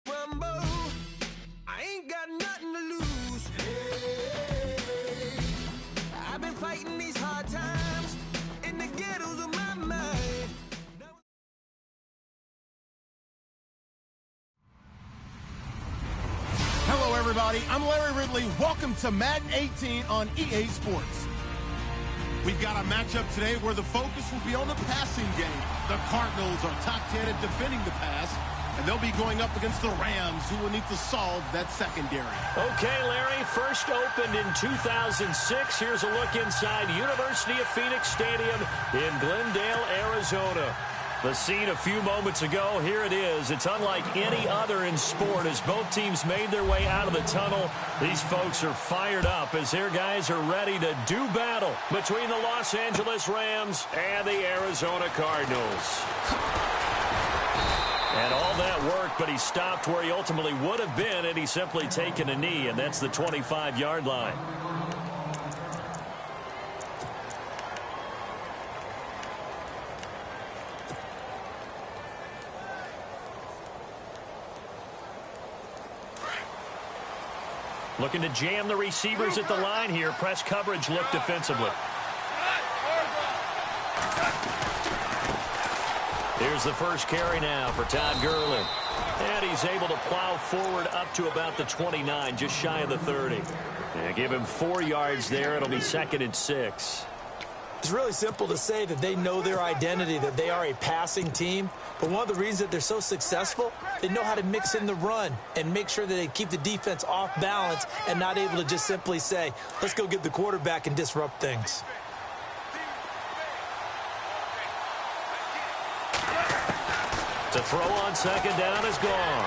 Rumble. I ain't got nothing to lose. Hey, I've been fighting these hard times in the ghettos of my mind. Hello, everybody. I'm Larry Ridley. Welcome to Madden 18 on EA Sports. We've got a matchup today where the focus will be on the passing game. The Cardinals are top 10 at defending the pass, and they'll be going up against the Rams, who will need to solve that secondary. Okay, Larry, first opened in 2006. Here's a look inside University of Phoenix Stadium in Glendale, Arizona. The scene a few moments ago, here it is. It's unlike any other in sport as both teams made their way out of the tunnel. These folks are fired up as their guys are ready to do battle between the Los Angeles Rams and the Arizona Cardinals. And all that worked, but he stopped where he ultimately would have been had he simply taken a knee, and that's the 25-yard line. Looking to jam the receivers at the line here. Press coverage look defensively. Here's the first carry now for Todd Gurley. And he's able to plow forward up to about the 29, just shy of the 30. And give him 4 yards there. It'll be 2nd and 6. It's really simple to say that they know their identity, that they are a passing team. But one of the reasons that they're so successful, they know how to mix in the run and make sure that they keep the defense off balance and not able to just simply say, let's go get the quarterback and disrupt things. To throw on 2nd down is gone.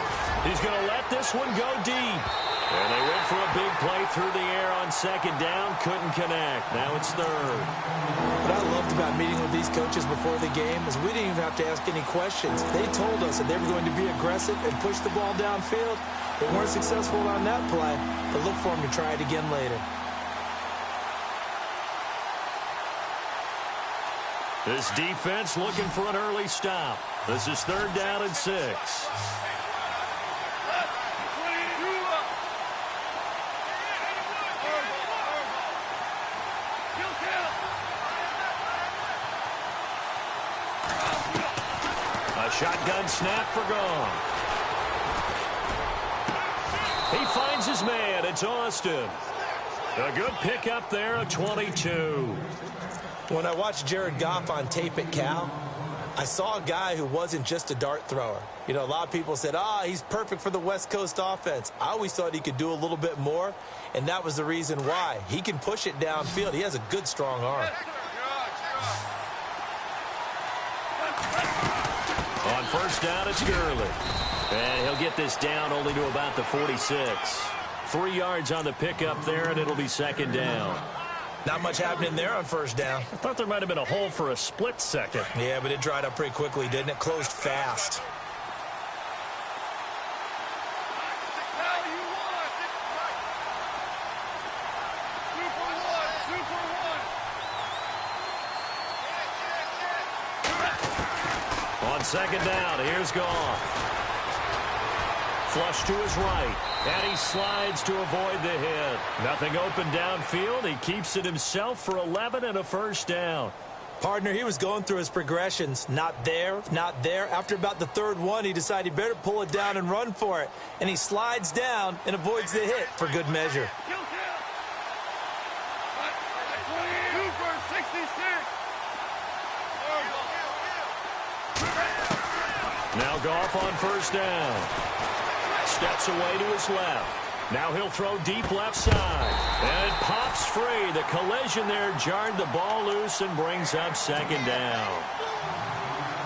He's going to let this one go deep. And they went for a big play through the air on 2nd down. Couldn't connect. Now it's 3rd. What I loved about meeting with these coaches before the game is we didn't even have to ask any questions. They told us that they were going to be aggressive and push the ball downfield. They weren't successful on that play, but look for them to try it again later. This defense looking for an early stop. This is 3rd down and 6. Shotgun snap for Goff. He finds his man. It's Austin. A good pickup there, a 22. When I watched Jared Goff on tape at Cal, I saw a guy who wasn't just a dart thrower. You know, a lot of people said, he's perfect for the West Coast offense. I always thought he could do a little bit more, and that was the reason why. He can push it downfield. He has a good, strong arm. On 1st down, it's Gurley. And he'll get this down only to about the 46. 3 yards on the pickup there, and it'll be 2nd down. Not much happening there on 1st down. I thought there might have been a hole for a split second. Yeah, but it dried up pretty quickly, didn't it? Closed fast. On 2nd down, here's Goff. Flush to his right, and he slides to avoid the hit. Nothing open downfield. He keeps it himself for 11 and a 1st down. Partner, he was going through his progressions. Not there, not there. After about the 3rd one, he decided he better pull it down and run for it. And he slides down and avoids the hit for good measure. Now Goff on 1st down. Steps away to his left. Now he'll throw deep left side. And it pops free. The collision there jarred the ball loose and brings up 2nd down.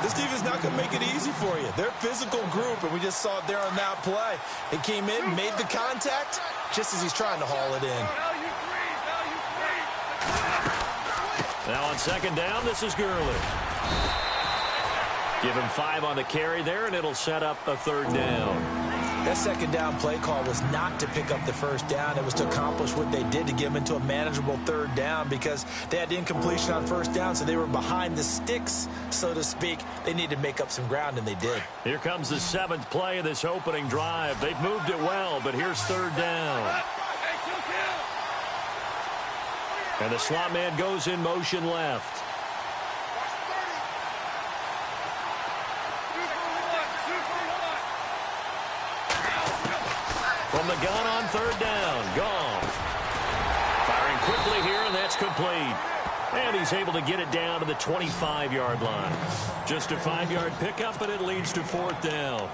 This defense is not going to make it easy for you. They're a physical group, and we just saw it there on that play. They came in, made the contact, just as he's trying to haul it in. Now on 2nd down, this is Gurley. Give him 5 on the carry there, and it'll set up a 3rd down. That second down play call was not to pick up the first down. It was to accomplish what they did to get them into a manageable third down because they had incompletion on first down, so they were behind the sticks, so to speak. They needed to make up some ground, and they did. Here comes the 7th play of this opening drive. They've moved it well, but here's third down. And the slot man goes in motion left. From the gun on third down, Goff. Firing quickly here, and that's complete. And he's able to get it down to the 25-yard line. Just a 5-yard pickup, and it leads to fourth down.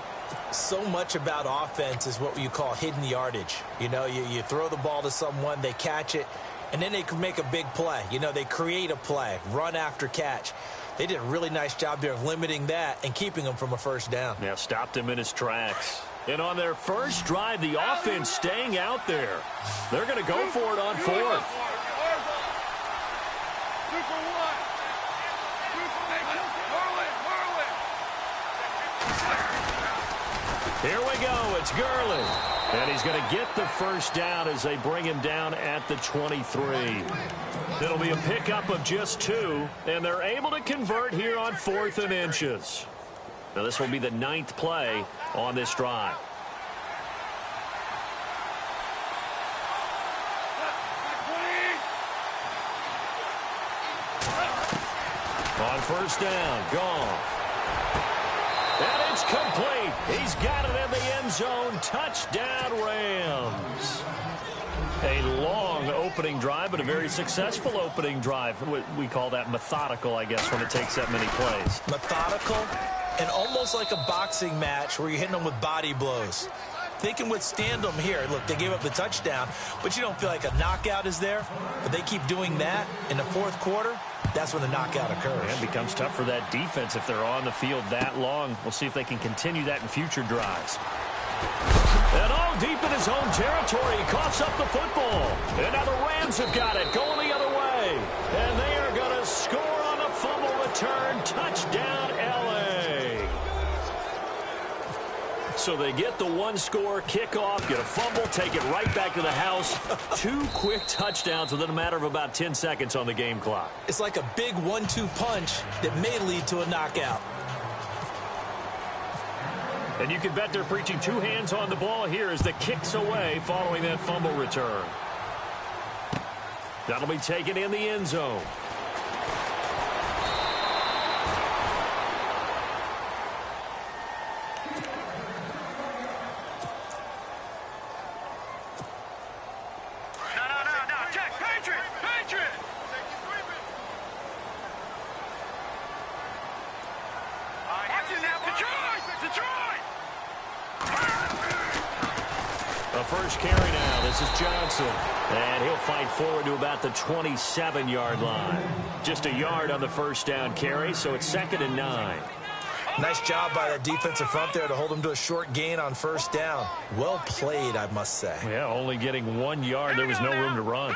So much about offense is what you call hidden yardage. You know, you throw the ball to someone, they catch it, and then they can make a big play. You know, they create a play, run after catch. They did a really nice job there of limiting that and keeping him from a first down. Yeah, stopped him in his tracks. And on their first drive, the offense staying out there. They're going to go for it on fourth. Here we go. It's Gurley. And he's going to get the first down as they bring him down at the 23. It'll be a pickup of just 2, and they're able to convert here on 4th and inches. Now, this will be the 9th play on this drive. On first down, Goff. And it's complete. He's got it in the end zone. Touchdown, Rams. A long opening drive, but a very successful opening drive. We call that methodical, I guess, when it takes that many plays. Methodical and almost like a boxing match where you're hitting them with body blows. They can withstand them here. Look, they gave up the touchdown, but you don't feel like a knockout is there. But they keep doing that in the fourth quarter. That's when the knockout occurs. And it becomes tough for that defense if they're on the field that long. We'll see if they can continue that in future drives. And all deep in his own territory, he coughs up the football. And now the Rams have got it, going the other way. And they are going to score on a fumble return. Touchdown, L.A. So they get the one-score kickoff, get a fumble, take it right back to the house. 2 quick touchdowns within a matter of about 10 seconds on the game clock. It's like a big 1-2 punch that may lead to a knockout. And you can bet they're preaching 2 hands on the ball here as the kick's away following that fumble return. That'll be taken in the end zone. First carry now. This is Johnson. And he'll fight forward to about the 27-yard line. Just a yard on the first down carry, so it's 2nd and 9. Nice job by that defensive front there to hold him to a short gain on first down. Well played, I must say. Yeah, only getting 1 yard. There was no room to run.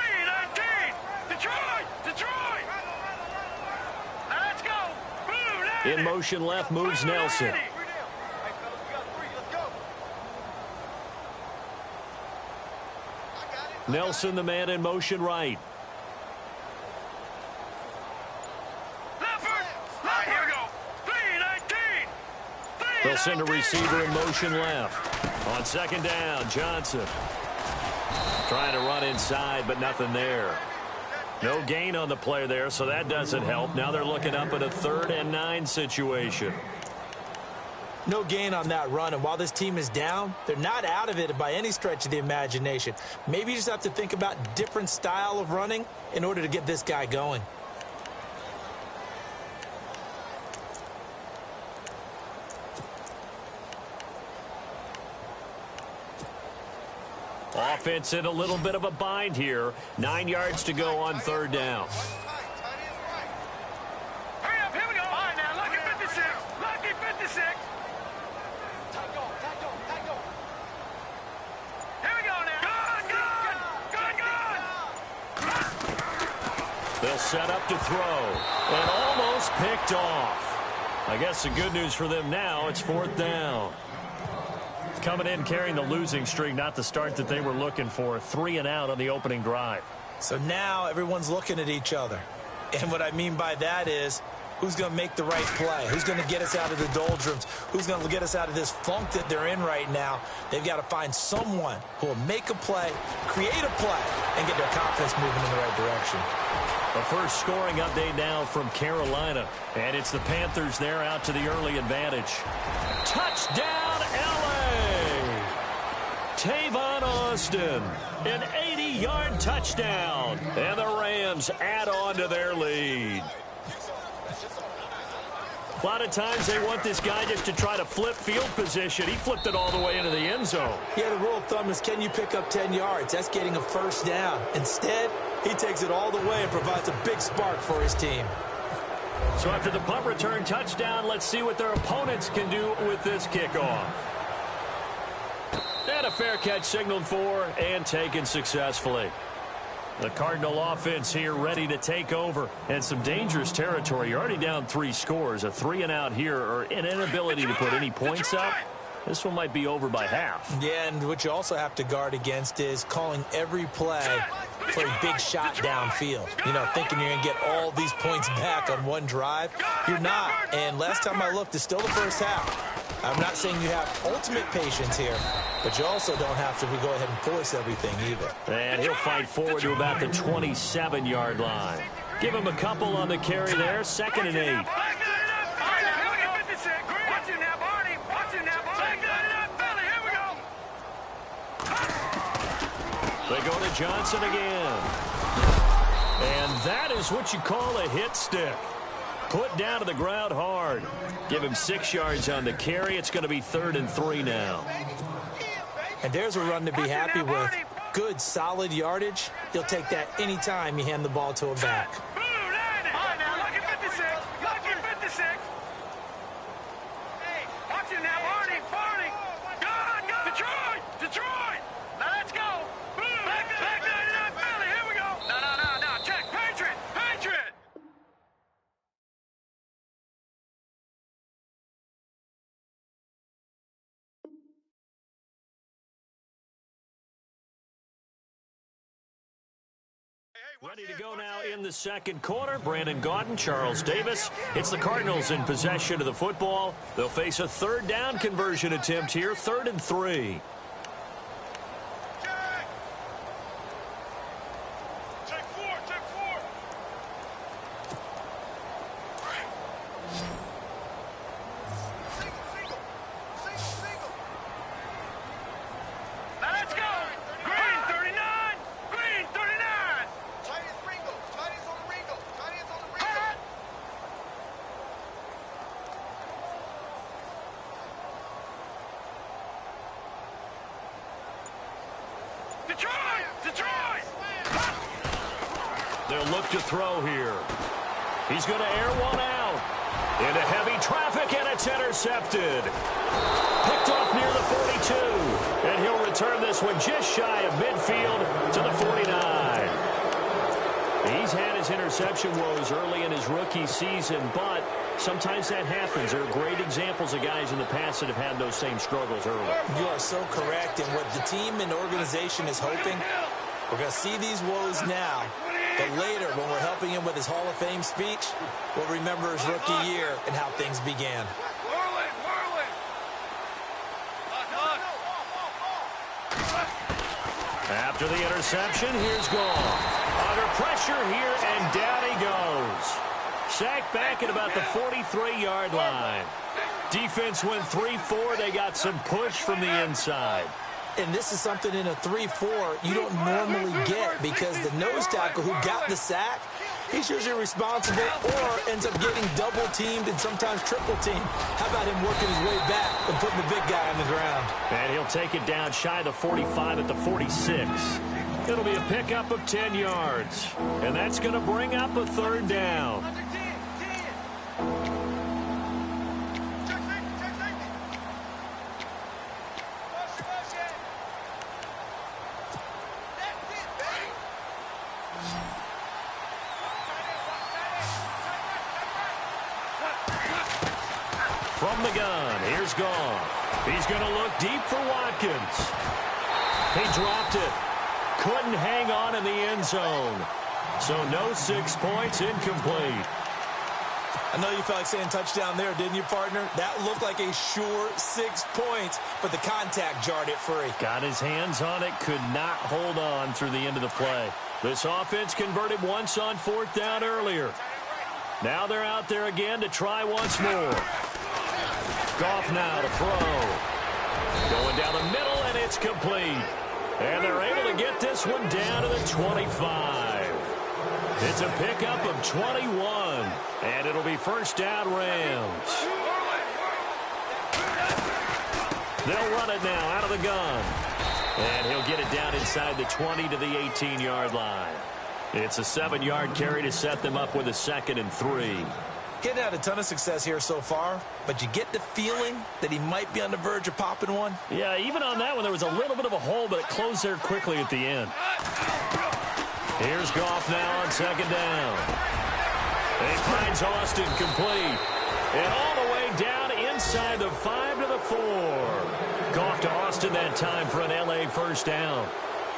In motion left moves Nelson. Nelson, the man in motion right. They'll send a receiver in motion left. On second down, Johnson. Trying to run inside, but nothing there. No gain on the play there, so that doesn't help. Now they're looking up at a 3rd and 9 situation. No gain on that run, and while this team is down, they're not out of it by any stretch of the imagination. Maybe you just have to think about different style of running in order to get this guy going. Offense in a little bit of a bind here. 9 yards to go on third down. Hurry up, here we go. All right, now, lucky 56. Lucky 56. Here we go now. Good. They'll set up to throw. And almost picked off. I guess the good news for them now, it's 4th down. coming in carrying the losing streak, not the start that they were looking for. 3 and out on the opening drive. So now everyone's looking at each other. And what I mean by that is, who's going to make the right play? Who's going to get us out of the doldrums? Who's going to get us out of this funk that they're in right now? They've got to find someone who will make a play, create a play, and get their confidence moving in the right direction. The first scoring update now from Carolina. And it's the Panthers there out to the early advantage. Touchdown, L.A. Tavon Austin, an 80-yard touchdown. And the Rams add on to their lead. A lot of times they want this guy just to try to flip field position. He flipped it all the way into the end zone. Yeah, the rule of thumb is, can you pick up 10 yards? That's getting a first down. Instead, he takes it all the way and provides a big spark for his team. So after the punt return touchdown, let's see what their opponents can do with this kickoff. And a fair catch signaled for and taken successfully. The Cardinal offense here ready to take over. And some dangerous territory. You're already down 3 scores. A 3 and out here, or an inability to put any points up. This one might be over by half. Yeah, and what you also have to guard against is calling every play for a big shot downfield. You know, thinking you're going to get all these points back on one drive. You're not. And last time I looked, it's still the first half. I'm not saying you have ultimate patience here, but you also don't have to go ahead and force everything either. And he'll fight forward to about the 27-yard line. Give him a couple on the carry there. 2nd and 8. They go to Johnson again. And that is what you call a hit stick. Put down to the ground hard. Give him 6 yards on the carry. It's going to be 3rd and 3 now. And there's a run to be happy with. Good, solid yardage. He'll take that anytime you hand the ball to a back. Ready to go now in the second quarter. Brandon Gaudin, Charles Davis. It's the Cardinals in possession of the football. They'll face a 3rd down conversion attempt here, 3rd and 3. They'll look to throw here. He's going to air one out. Into heavy traffic, and it's intercepted. Picked off near the 42. And he'll return this one just shy of midfield to the 49. He's had his interception woes early in his rookie season, but sometimes that happens. There are great examples of guys in the past that have had those same struggles early. You are so correct. And what the team and organization is hoping, we're going to see these woes now. But later, when we're helping him with his Hall of Fame speech, we'll remember his rookie year and how things began. After the interception, here's Goff. Under pressure here, and down he goes. Sacked back at about the 43-yard line. Defense went 3-4. They got some push from the inside. And this is something in a 3-4 you don't normally get, because the nose tackle who got the sack, he's usually responsible or ends up getting double-teamed and sometimes triple-teamed. How about him working his way back and putting the big guy on the ground? And he'll take it down shy of the 45 at the 46. It'll be a pickup of 10 yards. And that's going to bring up a 3rd down. From the gun, here's Goff. He's going to look deep for Watkins. He dropped it. Couldn't hang on in the end zone. So no 6 points, incomplete. I know you felt like saying touchdown there, didn't you, partner? That looked like a sure 6 points, but the contact jarred it free. Got his hands on it, could not hold on through the end of the play. This offense converted once on 4th down earlier. Now they're out there again to try once more. Goff now to throw. Going down the middle, and it's complete. And they're able to get this one down to the 25. It's a pickup of 21, and it'll be first down Rams. They'll run it now out of the gun. And he'll get it down inside the 20 to the 18-yard line. It's a 7-yard carry to set them up with a 2nd and 3. Getting had a ton of success here so far, but you get the feeling that he might be on the verge of popping one. Yeah, even on that one, there was a little bit of a hole, but it closed there quickly at the end. Here's Goff now on 2nd down. And he finds Austin complete. And all the way down inside the 5 to the 4. Goff to Austin that time for an L.A. first down.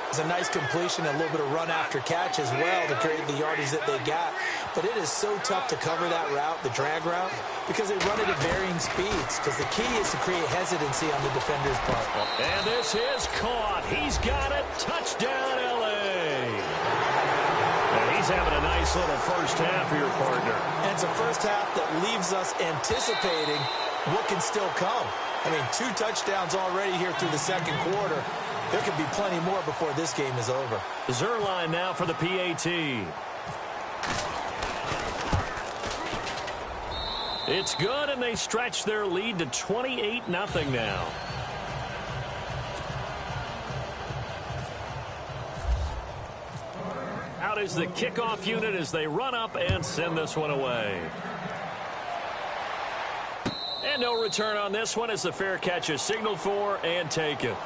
It's a nice completion, a little bit of run after catch as well to create the yardage that they got. But it is so tough to cover that route, the drag route, because they run it at varying speeds. Because the key is to create hesitancy on the defender's part. And this is caught. He's got it. Touchdown, L.A. And he's having a nice little first half for your partner. And it's a first half that leaves us anticipating what can still come. I mean, 2 touchdowns already here through the second quarter. There could be plenty more before this game is over. Zerline now for the PAT. It's good, and they stretch their lead to 28-0 now. Out is the kickoff unit as they run up and send this one away. And no return on this one as the fair catch is signaled for and taken.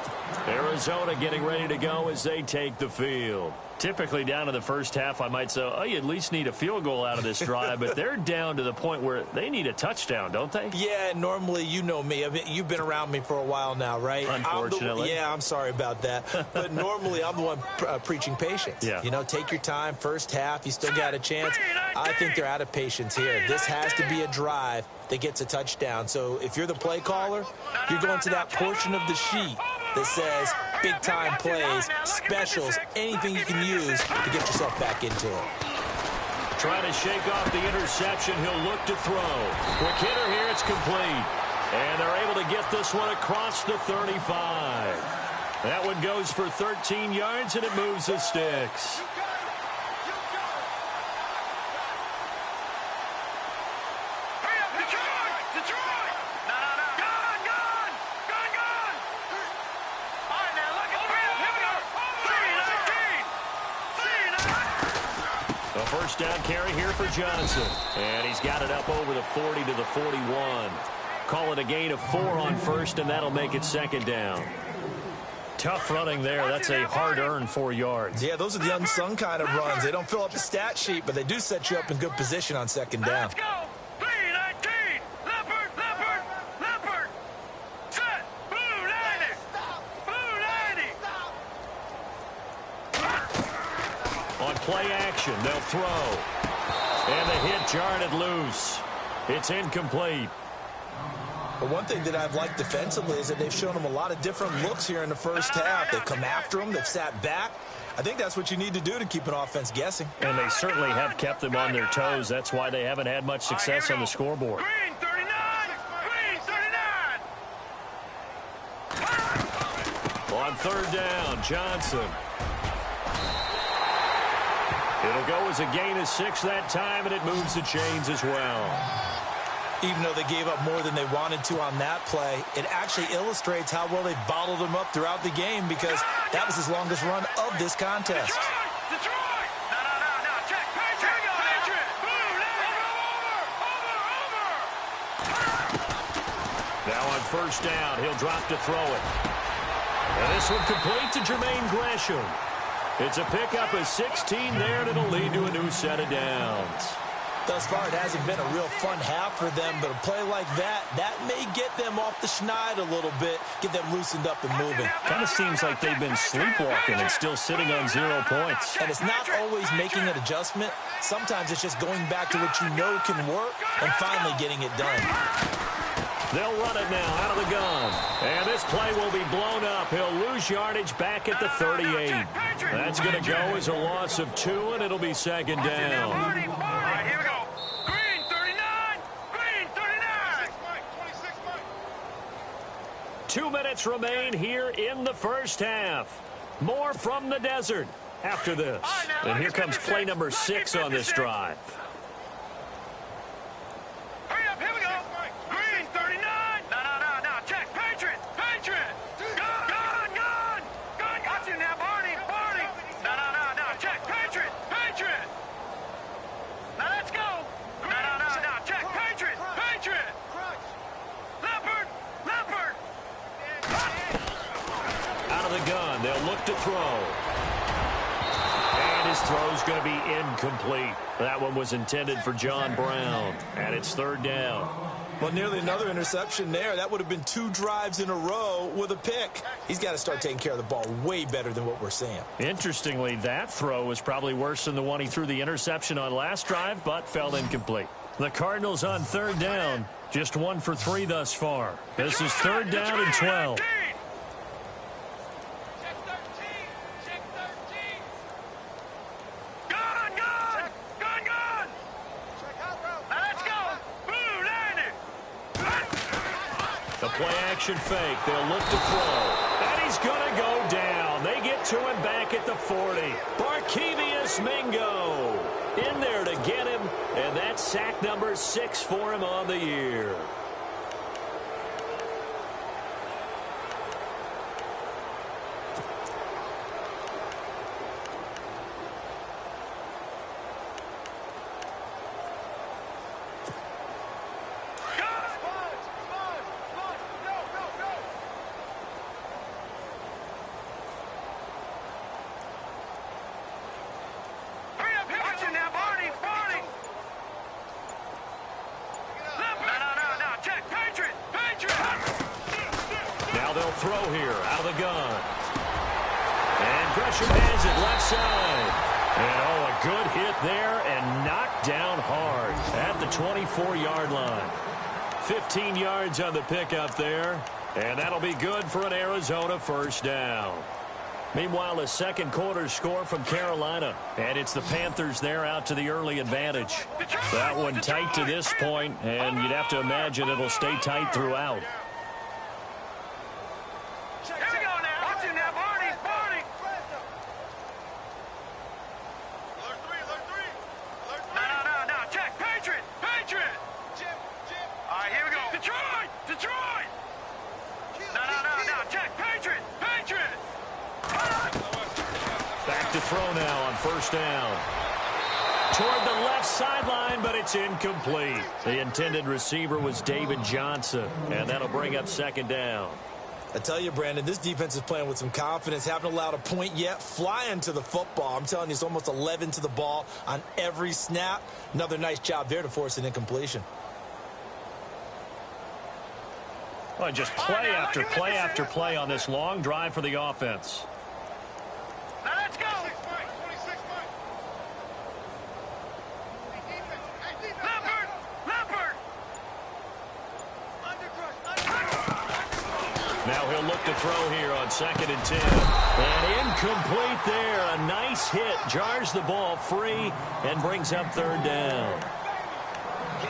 Arizona getting ready to go as they take the field. Typically down in the first half, I might say, oh, you at least need a field goal out of this drive, but they're down to the point where they need a touchdown, don't they? Yeah, normally, you know me. I mean, you've been around me for a while now, right? Unfortunately. I'm sorry about that. But normally, I'm the one preaching patience. Yeah. You know, take your time. First half, you still got a chance. I think they're out of patience here. This has to be a drive that gets a touchdown. So if you're the play caller, you're going to that portion of the sheet that says big-time plays, specials, anything you can use to get yourself back into it. Trying to shake off the interception. He'll look to throw. Quick hitter here. It's complete. And they're able to get this one across the 35. That one goes for 13 yards, and it moves the sticks. First down carry here for Johnson. And he's got it up over the 40 to the 41. Call it a gain of 4 on first, and that'll make it 2nd down. Tough running there. That's a hard-earned 4 yards. Yeah, those are the unsung kind of runs. They don't fill up the stat sheet, but they do set you up in good position on 2nd down. Let's go. 3-19. Leopard. Set. Blue 90. Blue 90. On play action, they'll throw. And the hit jarred it loose. It's incomplete. But one thing that I've liked defensively is that they've shown them a lot of different looks here in the first half. They've come after them. They've sat back. I think that's what you need to do to keep an offense guessing. And they certainly have kept them on their toes. That's why they haven't had much success on the scoreboard. Green 39. Green 39. On 3rd down, Johnson. It'll go as a gain of 6 that time, and it moves the chains as well. Even though they gave up more than they wanted to on that play, it actually illustrates how well they bottled them up throughout the game because that was his longest run of this contest. Detroit! No. Check. Patriot! Blue 90. Over. Now on 1st down, he'll drop to throw it. And this one complete to Jermaine Gresham. It's a pickup of 16 there, and it'll lead to a new set of downs. Thus far, it hasn't been a real fun half for them, but a play like that may get them off the schneid a little bit, get them loosened up and moving. Kind of seems like they've been sleepwalking and still sitting on 0 points. And it's not always making an adjustment. Sometimes it's just going back to what you know can work and finally getting it done. They'll run it now out of the gun. And this play will be blown up. He'll lose yardage back at the 38. That's going to go as a loss of 2, and it'll be second down. All right, here we go. Green 39. Green 39. 2 minutes remain here in the first half. More from the desert after this. And here comes play number 6 on this drive. Hurry up, here we go. Green 39. No. Check. Patriot. Gun. Got you now, Barney. No. Check. Patriot. Now let's go. No. Check. Patriot. Leopard. Out of the gun, they'll look to throw. And his throw's going to be incomplete. That one was intended for John Brown, and it's third down. Well, nearly another interception there. That would have been 2 drives in a row with a pick. He's got to start taking care of the ball way better than what we're seeing. Interestingly, that throw was probably worse than the one he threw the interception on last drive, but fell incomplete. The Cardinals on third down, just 1 for 3 thus far. This is third down and 12. Play-action fake. They'll look to throw. And he's going to go down. They get to him back at the 40. Barkevius Mingo in there to get him. And that's sack number 6 for him on the year. Throw here out of the gun. And Gresham has it left side. And a good hit there and knocked down hard at the 24-yard line. 15 yards on the pickup there. And that'll be good for an Arizona first down. Meanwhile, a second quarter score from Carolina. And it's the Panthers there out to the early advantage. That one tight to this point, and you'd have to imagine it'll stay tight throughout. Throw now on first down. Toward the left sideline, but it's incomplete. The intended receiver was David Johnson, and that'll bring up second down. I tell you, Brandon, this defense is playing with some confidence. Haven't allowed a point yet. Flying to the football. I'm telling you, it's almost 11 to the ball on every snap. Another nice job there to force an incompletion. Well, just play after play after play on this long drive for the offense. Now let's go. Leopard. Now he'll look to throw here on 2nd and 10. And incomplete there. A nice hit. Jars the ball free and brings up third down.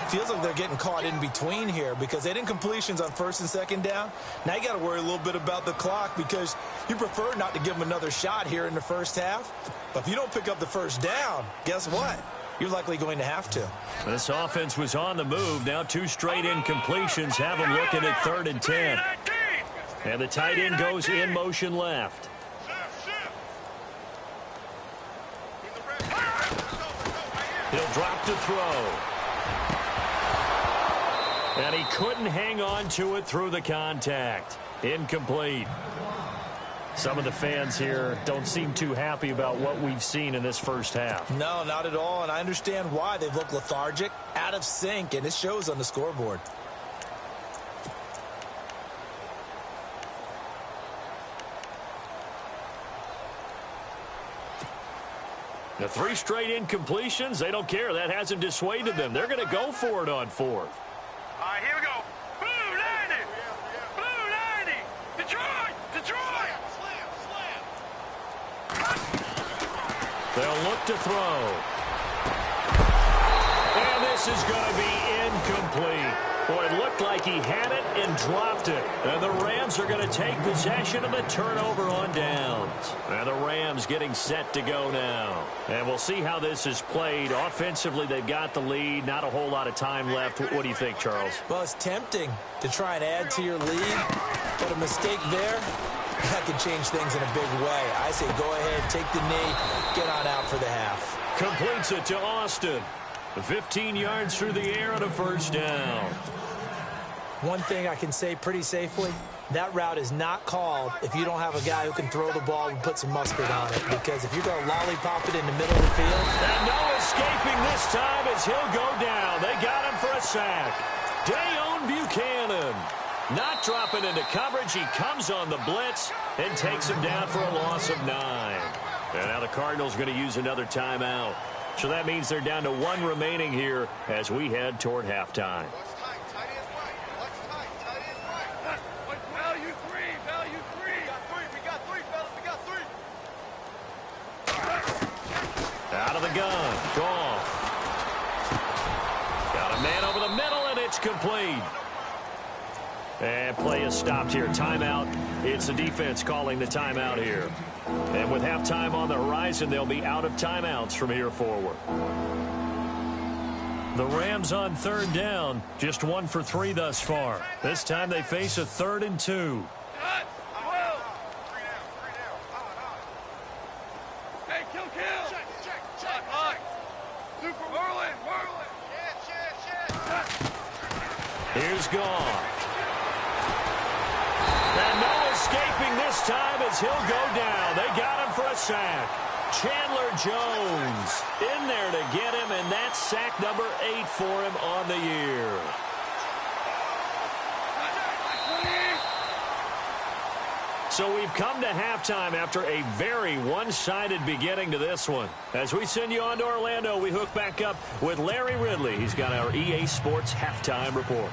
Feels like they're getting caught in between here because they had incompletions on 1st and 2nd down. Now you got to worry a little bit about the clock because you prefer not to give them another shot here in the first half. But if you don't pick up the first down, guess what? You're likely going to have to. This offense was on the move. Now 2 straight incompletions have them looking at 3rd and 10. And the tight end goes in motion left. He'll drop to throw. And he couldn't hang on to it through the contact. Incomplete. Some of the fans here don't seem too happy about what we've seen in this first half. No, not at all, and I understand why. They've looked lethargic, out of sync, and it shows on the scoreboard. The 3 straight incompletions, they don't care. That hasn't dissuaded them. They're going to go for it on 4th. All right, here we go. Blue 90. Blue 90. Detroit. Detroit. They'll look to throw. And this is going to be incomplete. Boy, it looked like he had it and dropped it. And the Rams are going to take possession of the turnover on downs. And the Rams getting set to go now. And we'll see how this is played. Offensively, they've got the lead. Not a whole lot of time left. What do you think, Charles? Well, it's tempting to try and add to your lead, but a mistake there, that can change things in a big way. I say go ahead, take the knee, get on out for the half. Completes it to Austin. 15 yards through the air and a first down. One thing I can say pretty safely, that route is not called if you don't have a guy who can throw the ball and put some mustard on it. Because if you're going to lollipop it in the middle of the field. And no escaping this time as he'll go down. They got him for a sack. Dayon Buchanan. Not dropping into coverage. He comes on the blitz and takes him down for a loss of 9. And now the Cardinals going to use another timeout. So that means they're down to 1 remaining here as we head toward halftime. Value 3. Value 3. We got 3, fellas. We got 3. Out of the gun. Goff. Got a man over the middle, and it's complete. And play is stopped here. Timeout. It's the defense calling the timeout here. And with halftime on the horizon, they'll be out of timeouts from here forward. The Rams on 3rd down. Just 1 for 3 thus far. This time they face a 3rd and 2. Hey, kill. Check. Super whirling. Here's Goff. And no escaping this time as he'll go down. They got him for a sack. Chandler Jones in there to get him, and that's sack number 8 for him on the year. So we've come to halftime after a very one-sided beginning to this one. As we send you on to Orlando, we hook back up with Larry Ridley. He's got our EA Sports halftime report.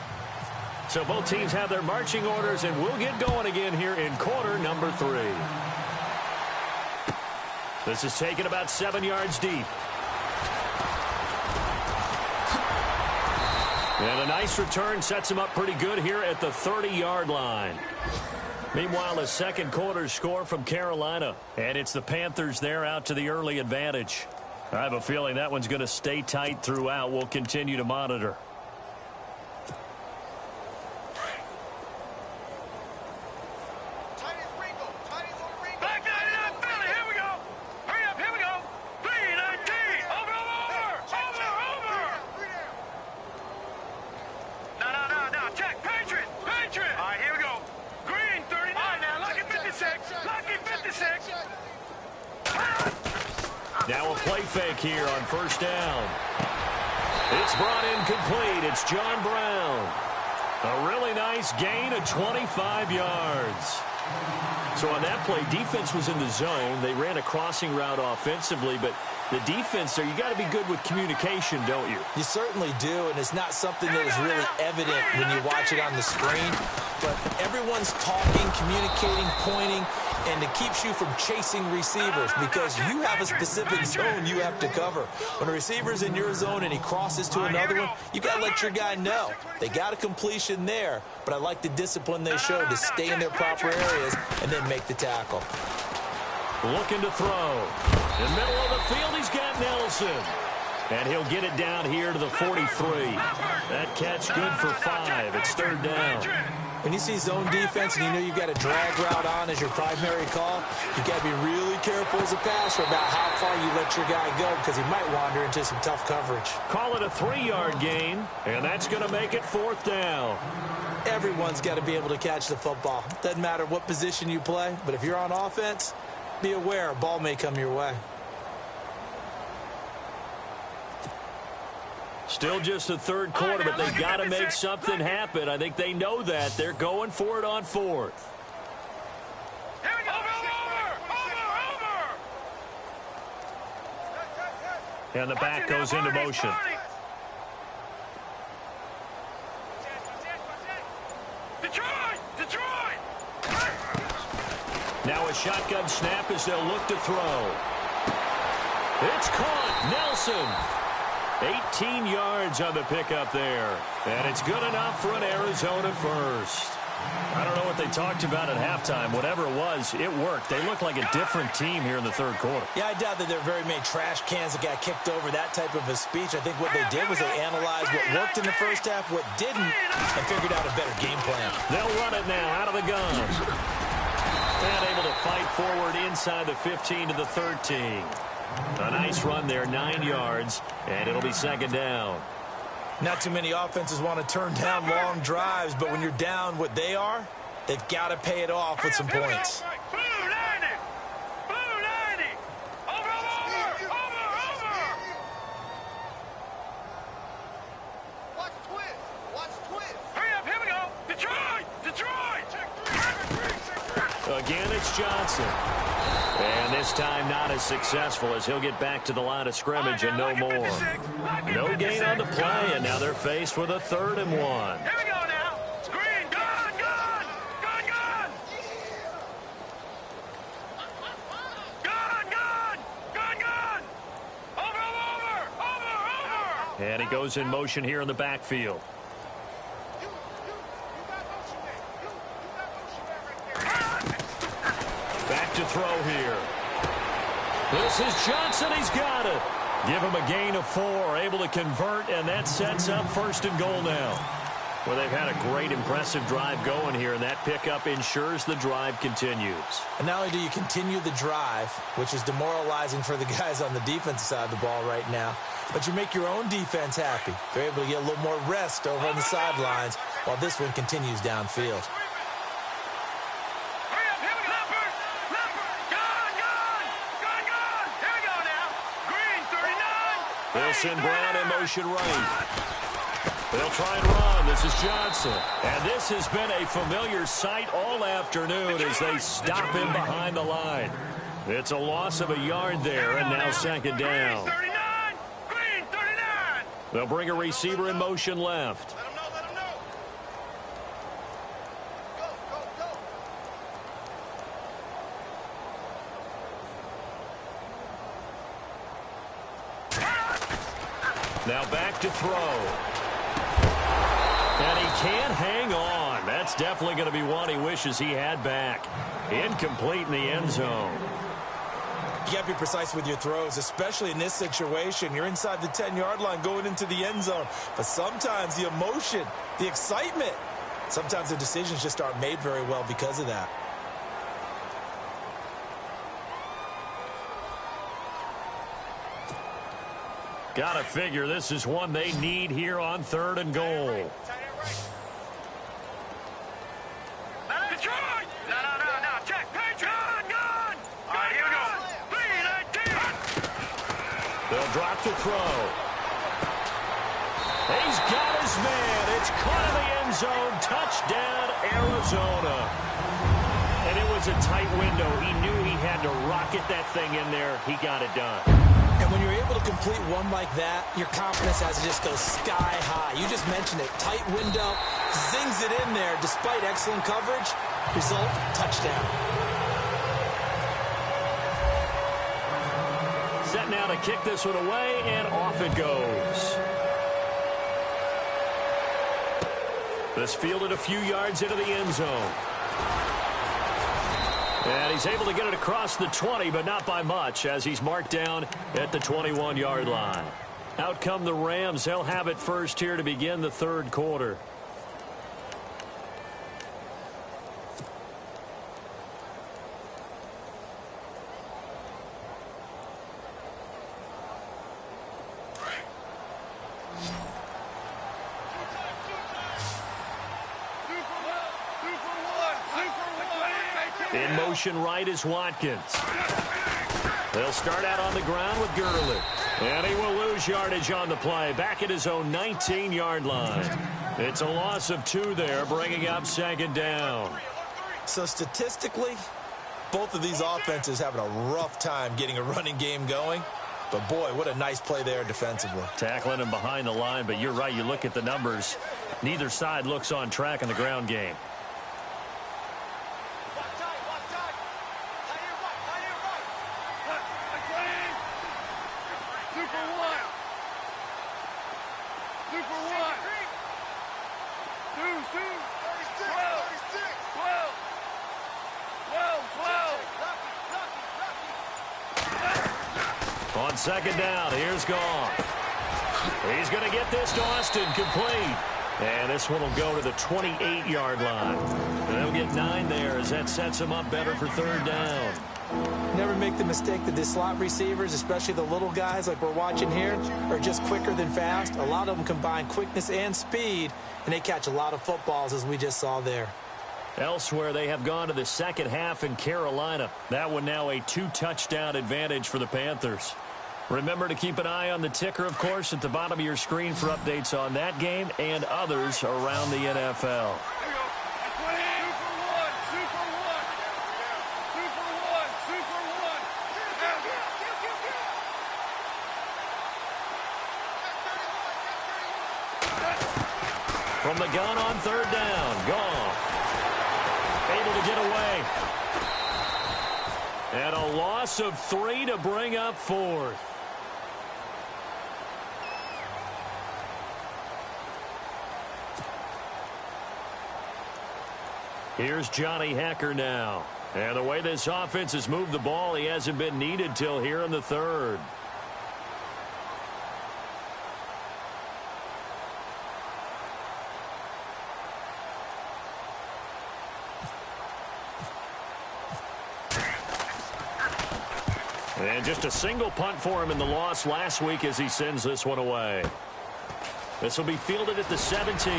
So both teams have their marching orders, and we'll get going again here in quarter number 3. This is taken about 7 yards deep. And a nice return sets him up pretty good here at the 30-yard line. Meanwhile, a second quarter score from Carolina. And it's the Panthers there out to the early advantage. I have a feeling that one's going to stay tight throughout. We'll continue to monitor. Now a play fake here on first down. It's brought in complete. It's John Brown. A really nice gain of 25 yards. So on that play, defense was in the zone. They ran a crossing route offensively, but the defense there, you got to be good with communication, don't you? You certainly do, and it's not something that is really evident when you watch it on the screen. But everyone's talking, communicating, pointing, and it keeps you from chasing receivers because you have a specific zone you have to cover. When a receiver's in your zone and he crosses to another one, you got to let your guy know. They got a completion there, but I like the discipline they showed to stay in their proper areas and then make the tackle. Looking to throw. In the middle of the field, he's got Nelson. And he'll get it down here to the 43. That catch good for 5. It's third down. When you see zone defense and you know you've got a drag route on as your primary call, you've got to be really careful as a passer about how far you let your guy go because he might wander into some tough coverage. Call it a 3-yard gain, and that's going to make it fourth down. Everyone's got to be able to catch the football. Doesn't matter what position you play, but if you're on offense, be aware a ball may come your way. Still just the third quarter, but they've got to make something happen. I think they know that. They're going for it on fourth. Here we go. Over. And the back goes into motion. Detroit! Now a shotgun snap as they'll look to throw. It's caught. Nelson. 18 yards on the pickup there. And it's good enough for an Arizona first. I don't know what they talked about at halftime. Whatever it was, it worked. They look like a different team here in the third quarter. Yeah, I doubt that there are very many trash cans that got kicked over, that type of a speech. I think what they did was they analyzed what worked in the first half, what didn't, and figured out a better game plan. They'll run it now out of the gun. And able to fight forward inside the 15 to the 13. A nice run there, 9 yards, and it'll be second down. Not too many offenses want to turn down long drives, but when you're down what they are, they've got to pay it off with some points. Blue 90! Blue 90! Over! Watch twist! Hurry up, here we go! Detroit! Again, it's Johnson. And this time not as successful as he'll get back to the line of scrimmage and no more. No gain on the play, and now they're faced with a 3rd and 1. Here we go now! Green, gun! Gun! Over! And he goes in motion here in the backfield. Back to throw here. This is Johnson. He's got it. Give him a gain of 4. Able to convert, and that sets up 1st and goal now. Well, they've had a great, impressive drive going here, and that pickup ensures the drive continues. And not only do you continue the drive, which is demoralizing for the guys on the defensive side of the ball right now, but you make your own defense happy. They're able to get a little more rest over on the sidelines while this one continues downfield. They'll send Brown in motion right. They'll try and run. This is Johnson. And this has been a familiar sight all afternoon as they stop him behind the line. It's a loss of a yard there, and now second down. Green 39! They'll bring a receiver in motion left. Let him know. Go. Now back to throw. And he can't hang on. That's definitely going to be one he wishes he had back. Incomplete in the end zone. You got to be precise with your throws, especially in this situation. You're inside the 10-yard line going into the end zone. But sometimes the emotion, the excitement, sometimes the decisions just aren't made very well because of that. Gotta figure this is one they need here on 3rd and goal. Detroit! No. Check. Gun! All right, here we go. 3-19! They'll drop to throw. He's got his man. It's caught in the end zone. Touchdown, Arizona. And it was a tight window. He knew he had to rocket that thing in there. He got it done. And when you're able to complete one like that, your confidence has to just go sky high. You just mentioned it. Tight window, zings it in there despite excellent coverage. Result, touchdown. Set now to kick this one away, and off it goes. This fielded a few yards into the end zone. And he's able to get it across the 20, but not by much, as he's marked down at the 21-yard line. Out come the Rams. They'll have it first here to begin the 3rd quarter. motion right is Watkins. They'll start out on the ground with Gurley. And he will lose yardage on the play, back at his own 19-yard line. It's a loss of 2 there, bringing up second down. So statistically, both of these offenses having a rough time getting a running game going. But, boy, what a nice play there defensively. Tackling him behind the line, but you're right. You look at the numbers. Neither side looks on track in the ground game. On second down, here's Goff. He's going to get this to Austin, complete. And this one will go to the 28-yard line. And they'll get 9 there as that sets him up better for third down. Never make the mistake that the slot receivers, especially the little guys like we're watching here, are just quicker than fast. A lot of them combine quickness and speed, and they catch a lot of footballs, as we just saw there. Elsewhere, they have gone to the second half in Carolina. That one now a 2-touchdown advantage for the Panthers. Remember to keep an eye on the ticker, of course, at the bottom of your screen for updates on that game and others around the NFL. From the gun on third down, Goff able to get away. And a loss of 3 to bring up 4th. Here's Johnny Hecker now. And the way this offense has moved the ball, he hasn't been needed till here in the third. And just a single punt for him in the loss last week as he sends this one away. This will be fielded at the 17.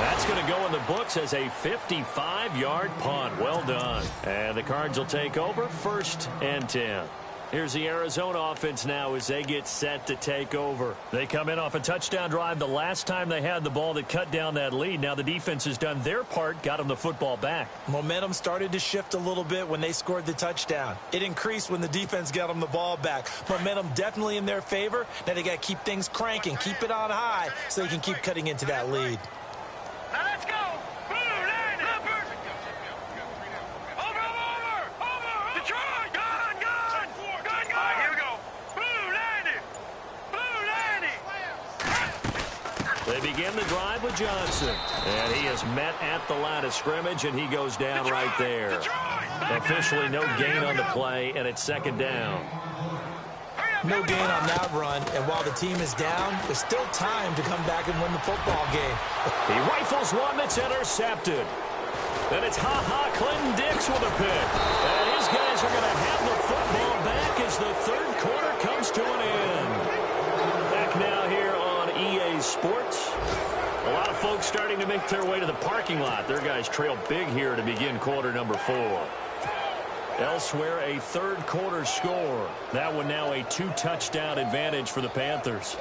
That's going to go in the books as a 55-yard punt. Well done. And the Cards will take over 1st and 10. Here's the Arizona offense now as they get set to take over. They come in off a touchdown drive the last time they had the ball that cut down that lead. Now the defense has done their part, got them the football back. Momentum started to shift a little bit when they scored the touchdown. It increased when the defense got them the ball back. Momentum definitely in their favor. Now they got to keep things cranking, keep it on high so they can keep cutting into that lead. Now let's go! Blue line! Over! Over! Detroit! Gone! All right, here we go. Blue line! Blue line! They begin the drive with Johnson. And he is met at the line of scrimmage, and he goes down right there. Officially no gain on the play, and it's second down. No gain on that run, and while the team is down, there's still time to come back and win the football game. He rifles one that's intercepted. And it's Clinton Dix with a pick. And his guys are going to have the football back as the third quarter comes to an end. Back now here on EA Sports. A lot of folks starting to make their way to the parking lot. Their guys trail big here to begin quarter number 4. Elsewhere, a third quarter score. That one now a 2-touchdown advantage for the Panthers.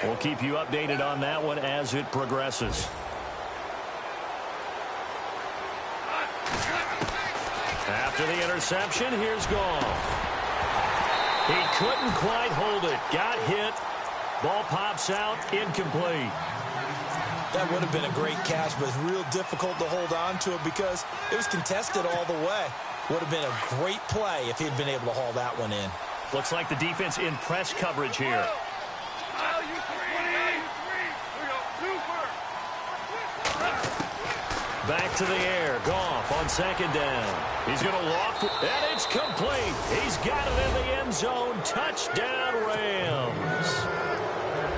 We'll keep you updated on that one as it progresses. After the interception, here's Goff. He couldn't quite hold it. Got hit. Ball pops out. Incomplete. That would have been a great catch, but it's real difficult to hold on to it because it was contested all the way. Would have been a great play if he'd been able to haul that one in. Looks like the defense in press coverage here. Back to the air. Goff on second down. He's going to loft it, and it's complete. He's got it in the end zone. Touchdown, Rams.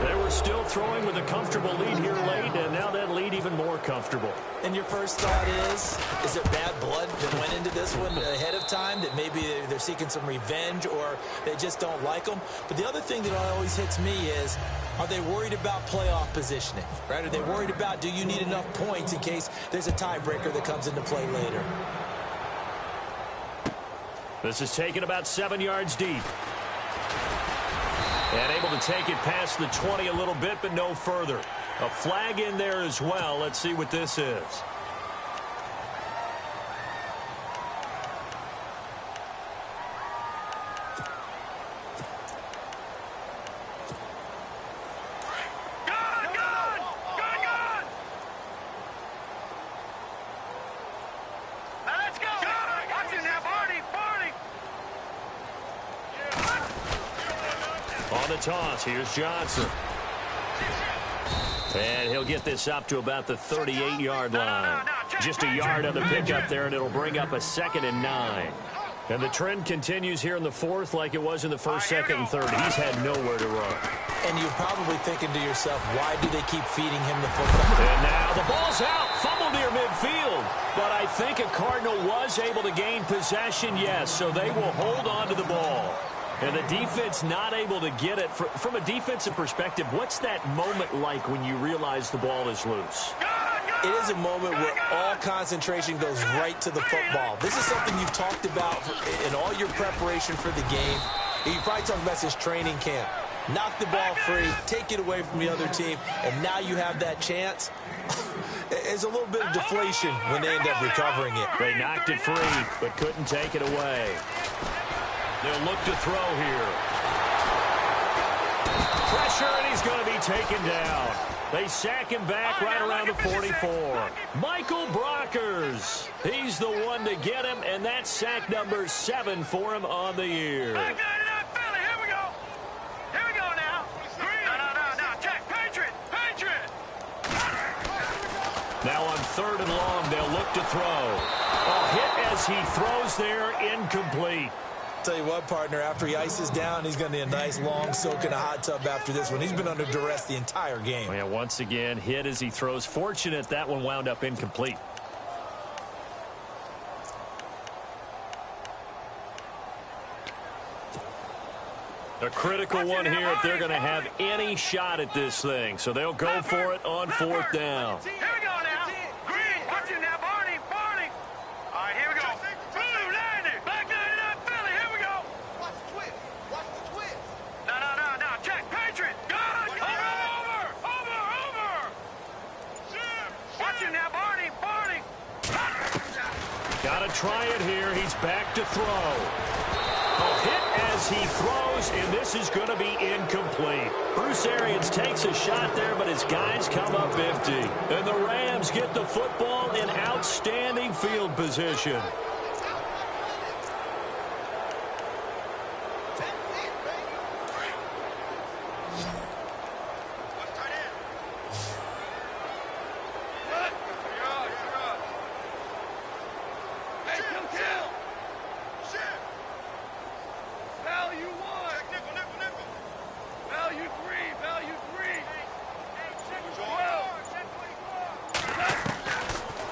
There were still throwing with a comfortable lead here late, and now that lead even more comfortable. And your first thought is there bad blood that went into this one ahead of time, that maybe they're seeking some revenge or they just don't like them? But the other thing that always hits me is, are they worried about playoff positioning, right? Are they worried about, do you need enough points in case there's a tiebreaker that comes into play later? This is taken about 7 yards deep. And able to take it past the 20 a little bit, but no further. A flag in there as well. Let's see what this is. On the toss, here's Johnson. And he'll get this up to about the 38-yard line. Just a yard on the pickup there, and it'll bring up a 2nd and 9. And the trend continues here in the fourth like it was in the first, second, and third. He's had nowhere to run. And you're probably thinking to yourself, why do they keep feeding him the football? And now the ball's out. Fumble near midfield. But I think a Cardinal was able to gain possession, yes, so they will hold on to the ball. And the defense not able to get it. From a defensive perspective, what's that moment like when you realize the ball is loose? It is a moment where all concentration goes right to the football. This is something you've talked about in all your preparation for the game. You probably talked about since training camp. Knock the ball free, take it away from the other team, and now you have that chance. There's a little bit of deflation when they end up recovering it. They knocked it free, but couldn't take it away. They'll look to throw here. Pressure, and he's going to be taken down. They sack him back right around the 44. Michael Brockers. He's the one to get him, and that's sack number 7 for him on the year. I got it up, Philly. Here we go. Here we go now. No. Check. Patriot. Now on 3rd and long, they'll look to throw. A hit as he throws there, incomplete. Tell you what, partner, after he ices down, he's going to need a nice long soak in a hot tub after this one. He's been under duress the entire game. Yeah, once again, hit as he throws. Fortunate that one wound up incomplete. A critical one here if they're going to have any shot at this thing. So they'll go for it on 4th down. Here we go now. Green, watch it now, Barney. All right, here we go. Blue, landing. Back it up, Philly. Here we go. Watch the twist. No. Check, Patriot. Good. Over. Watch it now, Barney. Got to try it here. He's back to throw. A hit as he throws, and this is going to be incomplete. Bruce Arians takes a shot there, but his guys come up empty. And the Rams get the football in outstanding field position.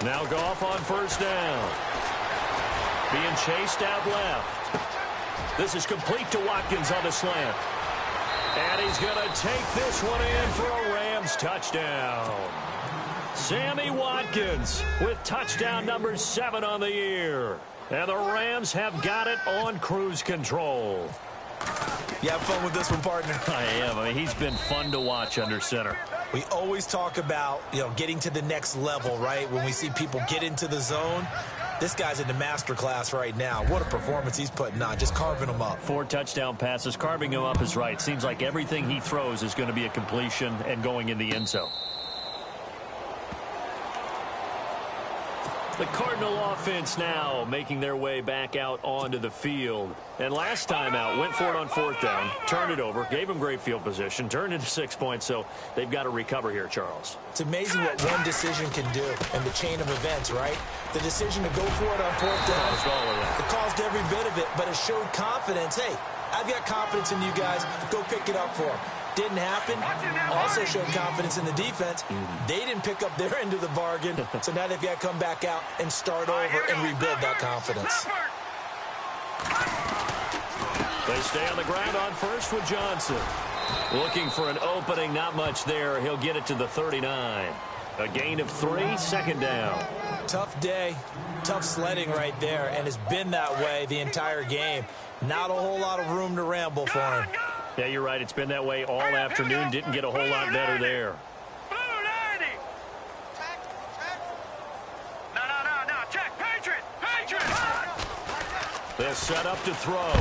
Now Goff on 1st down. Being chased out left. This is complete to Watkins on the slant. And he's going to take this one in for a Rams touchdown. Sammy Watkins with touchdown number 7 on the year. And the Rams have got it on cruise control. You have fun with this one, partner? I am. I mean, he's been fun to watch under center. We always talk about, getting to the next level, right? When we see people get into the zone, this guy's in the master class right now. What a performance he's putting on, just carving them up. 4 touchdown passes. Carving him up is right. Seems like everything he throws is going to be a completion and going in the end zone. The Cardinal offense now making their way back out onto the field. And last time out, went for it on 4th down, turned it over, gave them great field position, turned into 6 points, so they've got to recover here, Charles. It's amazing what one decision can do in the chain of events, right? The decision to go for it on 4th down, it caused every bit of it, but it showed confidence. Hey, I've got confidence in you guys. Go pick it up for them. Didn't happen. Also showed confidence in the defense. They didn't pick up their end of the bargain, so now they've got to come back out and start over and rebuild that confidence. They stay on the ground on first with Johnson. Looking for an opening, not much there. He'll get it to the 39. A gain of 3, second down. Tough day, tough sledding right there, and it's been that way the entire game. Not a whole lot of room to ramble for him. Yeah, you're right. It's been that way all afternoon. Didn't get a whole lot better there. They'll set up to throw.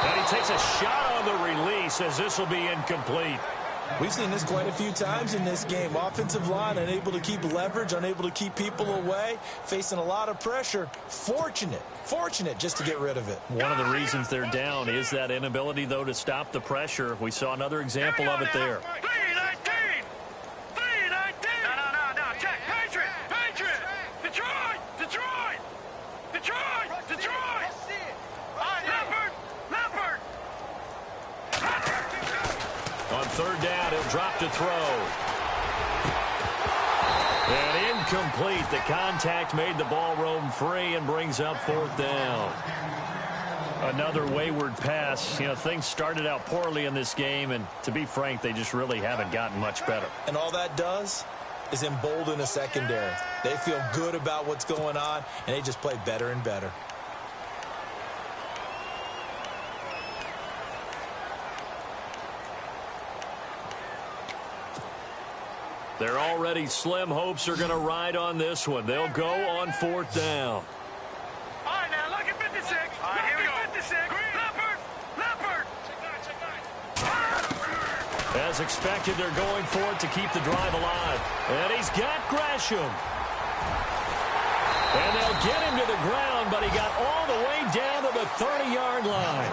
And he takes a shot on the release as this will be incomplete. We've seen this quite a few times in this game. Offensive line unable to keep leverage, unable to keep people away, facing a lot of pressure. Fortunate just to get rid of it. One of the reasons they're down is that inability, though, to stop the pressure. We saw another example of it there. 319! 319! No, check. Patriot! Detroit! On third down, he'll drop to throw. And incomplete. The contact made the ball roam free and brings up fourth down. Another wayward pass. You know, things started out poorly in this game, and to be frank, they just really haven't gotten much better. And all that does is embolden a secondary. They feel good about what's going on, and they just play better and better. They're already slim hopes are going to ride on this one. They'll go on fourth down. All right, now look at 56. All right, here we go. 56. Leopard. As expected, they're going for it to keep the drive alive. And he's got Gresham. And they'll get him to the ground, but he got all the way down to the 30-yard line.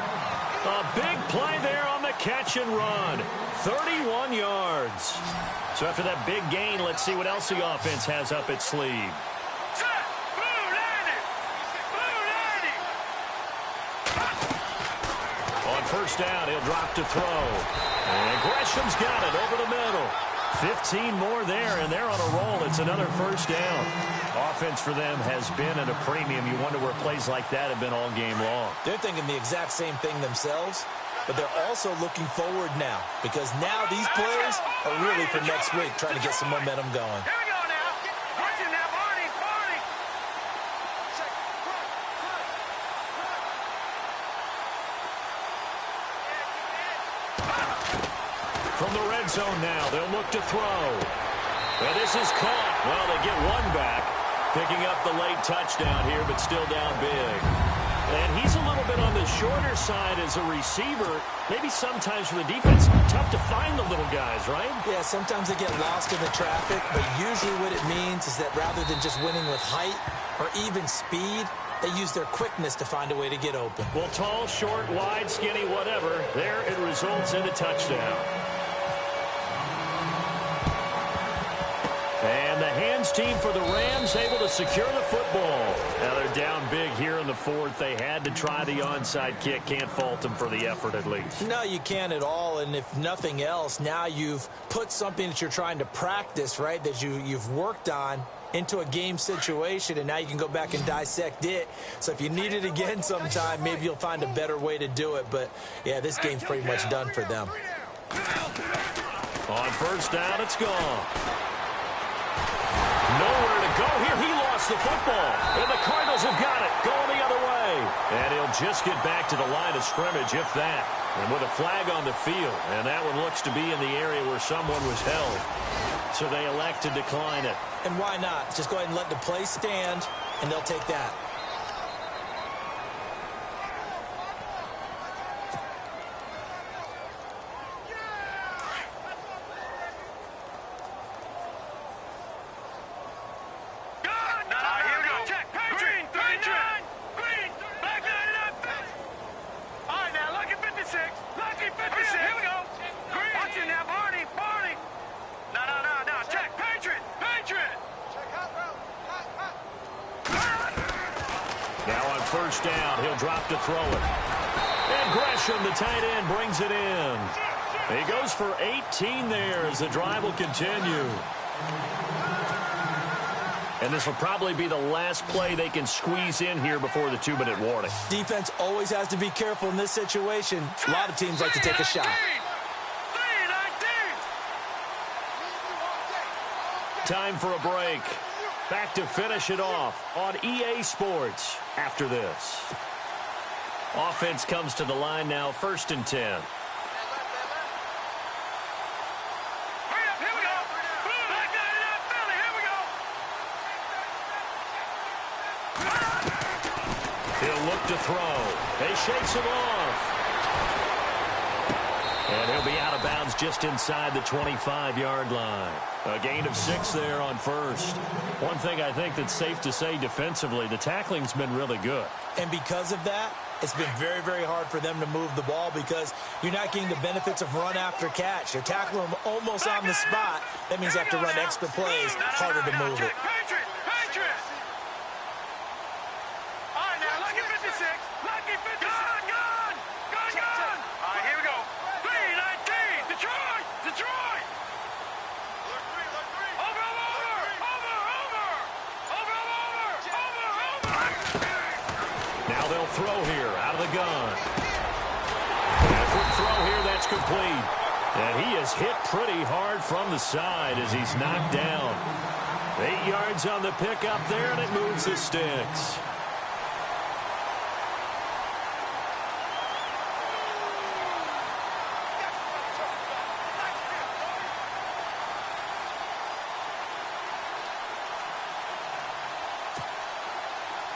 A big play there on the catch and run. 31 yards. So after that big gain, let's see what else the offense has up its sleeve. Set. Blue landing. On first down, he'll drop to throw. And Gresham's got it over the middle. 15 more there, and they're on a roll. It's another first down. Offense for them has been at a premium. You wonder where plays like that have been all game long. They're thinking the exact same thing themselves, but they're also looking forward now, because now these plays are really for next week, trying to get some momentum going. Here we go now. Watch it now, Barney. From the red zone now, they'll look to throw. And this is caught. Well, they get one back, picking up the late touchdown here, but still down big. And he's a little bit on the shorter side as a receiver. Maybe sometimes for the defense, tough to find the little guys, right? Yeah, sometimes they get lost in the traffic, but usually what it means is that rather than just winning with height or even speed, they use their quickness to find a way to get open. Well, tall, short, wide, skinny, whatever, there it results in a touchdown. And the hands team for the Rams able to secure the football. Now they're down big here in the fourth. They had to try the onside kick. Can't fault them for the effort at least. No, you can't at all. And if nothing else, now you've put something that you're trying to practice, right, that you've worked on into a game situation, and now you can go back and dissect it. So if you need it again sometime, maybe you'll find a better way to do it. But, yeah, this game's pretty much done for them. On first down, it's gone. Nowhere to go here. He lost the football. And the Cardinals have got it. Going the other way. And he'll just get back to the line of scrimmage, if that. And with a flag on the field. And that one looks to be in the area where someone was held. So they elect to decline it. And why not? Just go ahead and let the play stand, and they'll take that. First down, he'll drop to throw it. And Gresham, the tight end, brings it in. He goes for 18 there as the drive will continue. And this will probably be the last play they can squeeze in here before the 2-minute warning. Defense always has to be careful in this situation. A lot of teams like to take a shot. Time for a break. Back to finish it off on EA Sports after this. Offense comes to the line now, 1st and 10. He'll look to throw. He shakes him off. And he'll be out of bounds just inside the 25-yard line. A gain of 6 there on 1st. One thing I think that's safe to say defensively, the tackling's been really good. And because of that, it's been very, very hard for them to move the ball because you're not getting the benefits of run after catch. They're tackling them almost on the spot. That means they have to run extra plays, harder to move it. Now they'll throw here out of the gun. And a quick throw here, that's complete. And he is hit pretty hard from the side as he's knocked down. 8 yards on the pickup there, and it moves the sticks.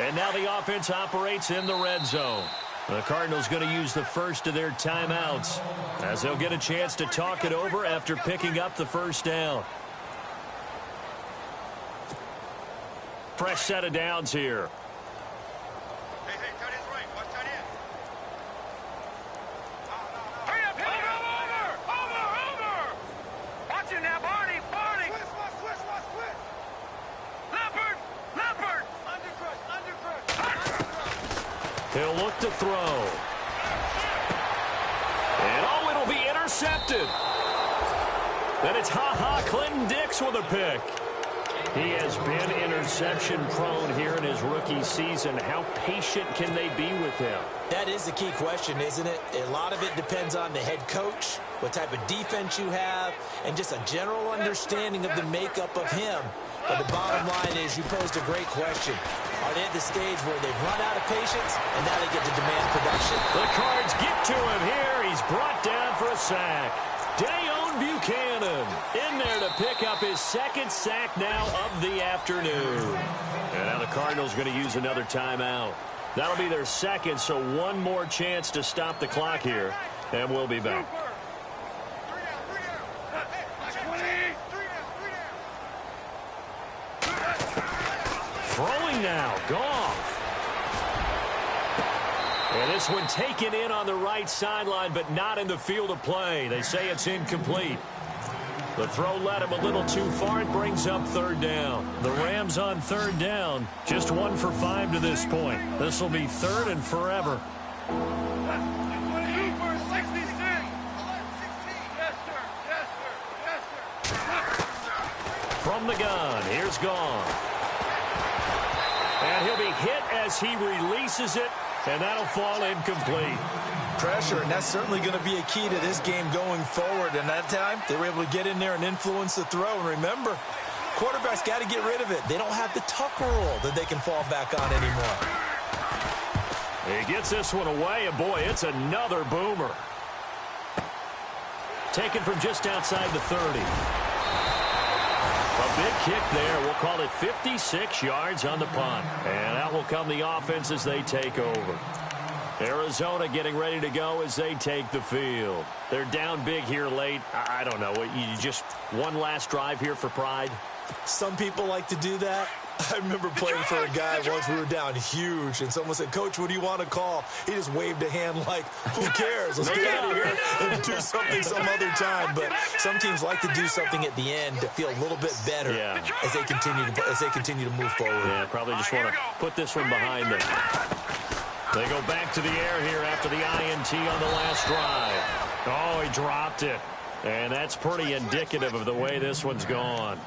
And now the offense operates in the red zone. The Cardinals going to use the first of their timeouts as they'll get a chance to talk it over after picking up the first down. Fresh set of downs here. Hey, tight end's right. Watch tight end. Hurry up, over. Watch him now, Barney. Switch. Leopard. Undercrush. He'll look to throw. And it'll be intercepted. Then it's Clinton Dix with a pick. He has been interception prone here in his rookie season. How patient can they be with him? That is the key question, isn't it? A lot of it depends on the head coach, what type of defense you have, and just a general understanding of the makeup of him. But the bottom line is you posed a great question. Are they at the stage where they've run out of patience, and now they get to demand production? The Cards get to him here. He's brought down for a sack. Dayon Buchanan in there to pick up his second sack now of the afternoon. And now the Cardinals going to use another timeout. That'll be their second, so one more chance to stop the clock here, and we'll be back. Throwing now, Goff. And this one taken in on the right sideline, but not in the field of play. They say it's incomplete. The throw led him a little too far. It brings up third down. The Rams on third down. Just 1 for 5 to this point. This will be third and forever. From the gun, here's Goff. And he'll be hit as he releases it, and that'll fall incomplete. Pressure, and that's certainly going to be a key to this game going forward. And that time, they were able to get in there and influence the throw. And remember, quarterbacks got to get rid of it. They don't have the tuck rule that they can fall back on anymore. He gets this one away, and boy, it's another boomer. Taken from just outside the 30. A big kick there. We'll call it 56 yards on the punt. And out will come the offense as they take over. Arizona getting ready to go as they take the field. They're down big here late. I don't know. You just one last drive here for pride? Some people like to do that. I remember playing for a guy once. We were down huge, and someone said, "Coach, what do you want to call?" He just waved a hand like, "Who cares? Let's get out of here and do something some other time." But some teams like to do something at the end to feel a little bit better as they continue to move forward. Yeah, probably just want to put this one behind them. They go back to the air here after the INT on the last drive. Oh, he dropped it. And that's pretty indicative of the way this one's gone.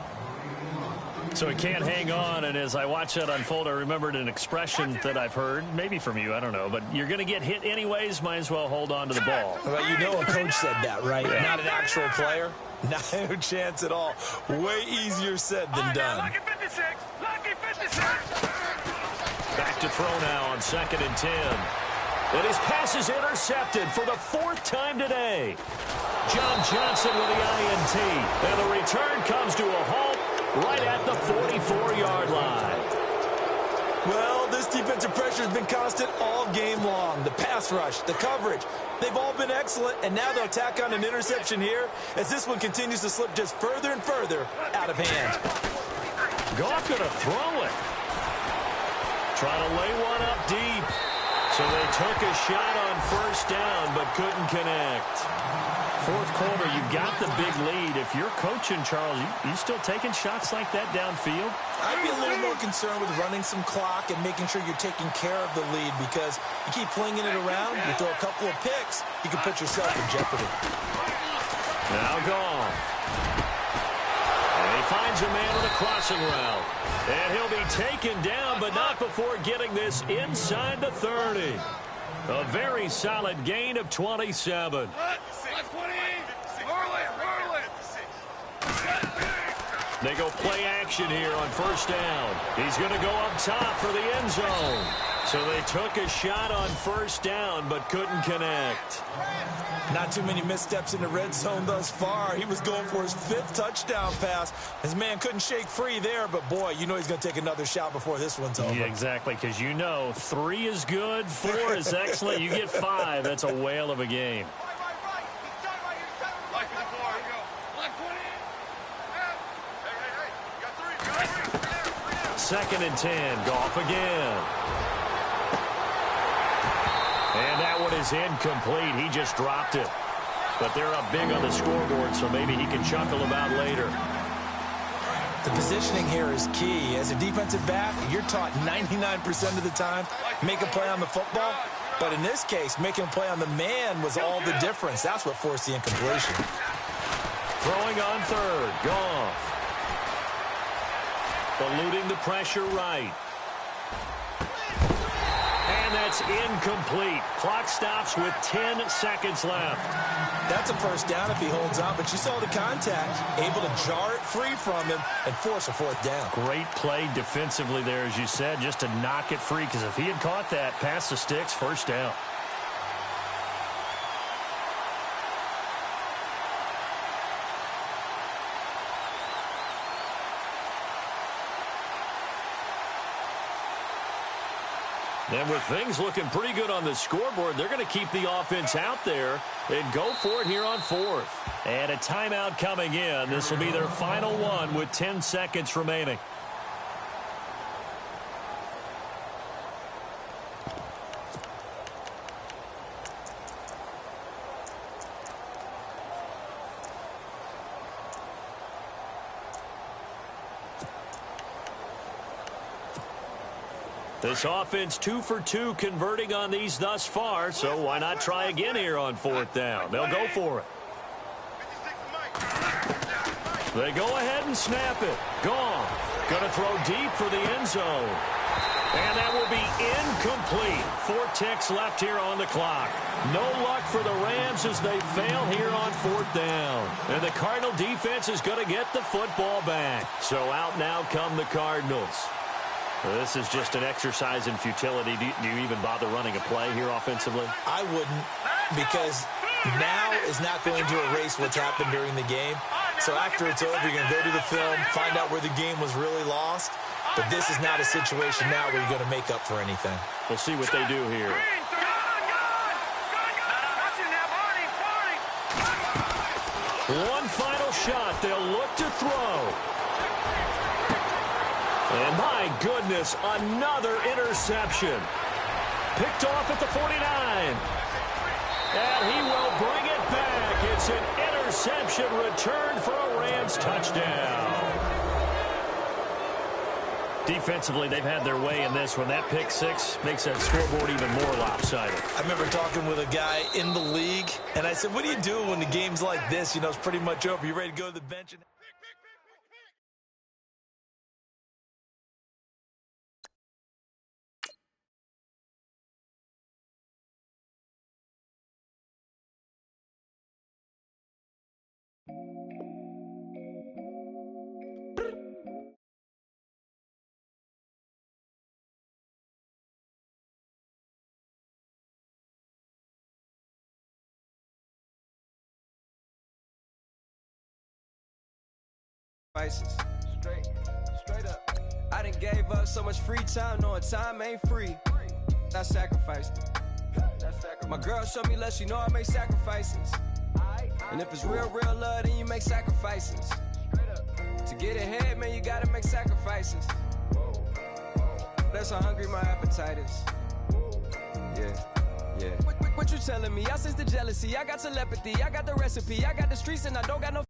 So he can't hang on, and as I watch that unfold, I remembered an expression that I've heard, maybe from you, I don't know, but you're going to get hit anyways, might as well hold on to the ball. Well, you know a coach said that, right? Yeah. Not an actual player. Not a chance at all. Way easier said than done. Lucky 56. Lucky 56. Back to throw now on 2nd and 10. And his pass is intercepted for the 4th time today. John Johnson with the INT. And the return comes to a halt right at the 44-yard line. Well, this defensive pressure has been constant all game long. The pass rush, the coverage, they've all been excellent, and now they'll tack on an interception here as this one continues to slip just further and further out of hand. Goff going to throw it. Trying to lay one up deep. So they took a shot on 1st down, but couldn't connect. 4th quarter, you've got the big lead. If you're coaching, Charles, you still taking shots like that downfield? I'd be a little more concerned with running some clock and making sure you're taking care of the lead, because you keep flinging it around, you throw a couple of picks, you can put yourself in jeopardy. Now Goff. And he finds a man on a crossing route. And he'll be taken down, but not before getting this inside the 30. A very solid gain of 27. They go play action here on 1st down. He's going to go up top for the end zone. So they took a shot on 1st down, but couldn't connect. Not too many missteps in the red zone thus far. He was going for his 5th touchdown pass. His man couldn't shake free there, but boy, you know he's going to take another shot before this one's over. Yeah, exactly, because you know 3 is good, 4 is excellent. You get 5. That's a whale of a game. 2nd and 10. Goff again. And that one is incomplete. He just dropped it. But they're up big on the scoreboard, so maybe he can chuckle about later. The positioning here is key. As a defensive back, you're taught 99% of the time, make a play on the football. But in this case, making a play on the man was all the difference. That's what forced the incompletion. Throwing on 3rd. Goff. Eluding the pressure right. And that's incomplete. Clock stops with 10 seconds left. That's a 1st down if he holds on, but you saw the contact. Able to jar it free from him and force a 4th down. Great play defensively there, as you said, just to knock it free, because if he had caught that, past the sticks, 1st down. And with things looking pretty good on the scoreboard, they're going to keep the offense out there and go for it here on 4th. And a timeout coming in. This will be their final one with 10 seconds remaining. This offense 2 for 2 converting on these thus far, so why not try again here on 4th down? They'll go for it. They go ahead and snap it. Goff going to throw deep for the end zone. And that will be incomplete. 4 ticks left here on the clock. No luck for the Rams as they fail here on 4th down. And the Cardinal defense is going to get the football back. So out now come the Cardinals. Well, this is just an exercise in futility. Do you even bother running a play here offensively? I wouldn't, because now is not going to erase what's happened during the game. So after it's over, you're going to go to the film, find out where the game was really lost. But this is not a situation now where you're going to make up for anything. We'll see what they do here. One final shot. They'll look to throw. And my goodness, another interception. Picked off at the 49. And he will bring it back. It's an interception returned for a Rams touchdown. Defensively, they've had their way in this one. That pick six makes that scoreboard even more lopsided. I remember talking with a guy in the league, and I said, what do you do when the game's like this? You know, it's pretty much over. You ready to go to the bench? And Straight up. I done gave up so much free time, knowing time ain't free. I sacrificed it. My girl showed me love, she know I make sacrifices. And if it's real love, then you make sacrifices. To get ahead, man, you gotta make sacrifices. That's how hungry my appetite is. Yeah. What you telling me? I sense the jealousy, I got telepathy, I got the recipe, I got the streets and I don't got no